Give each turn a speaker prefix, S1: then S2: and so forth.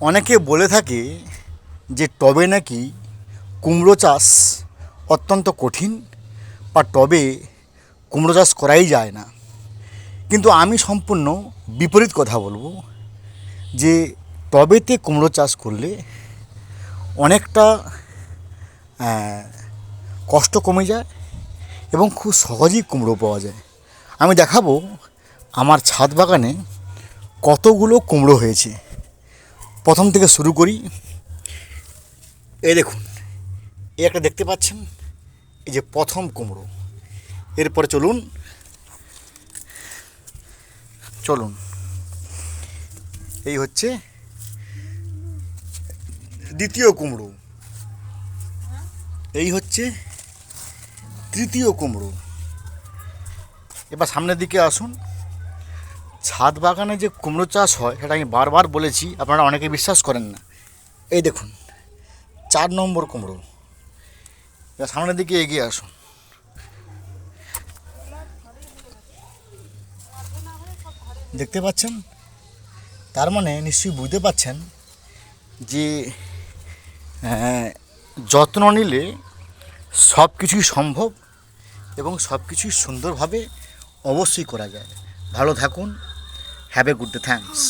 S1: অনেকে বলে থাকে যে টবে নাকি কুমড়ো চাষ অত্যন্ত কঠিন বা টবে কুমড়ো চাষ করাই যায় না। কিন্তু আমি সম্পূর্ণ বিপরীত কথা বলবো যে টবেতে কুমড়ো চাষ করলে অনেকটা কষ্ট কমে যায় এবং খুব সহজেই কুমড়ো পাওয়া যায়। আমি দেখাবো আমার ছাদ বাগানে কতগুলো কুমড়ো হয়েছে। প্রথম থেকে শুরু করি। এই দেখুন, এই একটা দেখতে পাচ্ছেন, এই যে প্রথম কুমড়ো। এরপরে চলুন চলুন এই হচ্ছে দ্বিতীয় কুমড়ো, এই হচ্ছে তৃতীয় কুমড়ো। এবার সামনের দিকে আসুন। ছাদ বাগানে যে কুমড়ো চাষ হয় সেটা আমি বারবার বলেছি, আপনারা অনেকে বিশ্বাস করেন না। এই দেখুন 4 নম্বর কুমড়ো। এবার সামনের দিকে এগিয়ে আসুন। দেখতে পাচ্ছেন? তার মানে নিশ্চয়ই বুঝতে পাচ্ছেন যে যত্ন নিলে সব কিছুই সম্ভব এবং সব কিছুই সুন্দরভাবে অবশ্যই করা যায়। ভালো থাকুন। Have a good day. Thanks.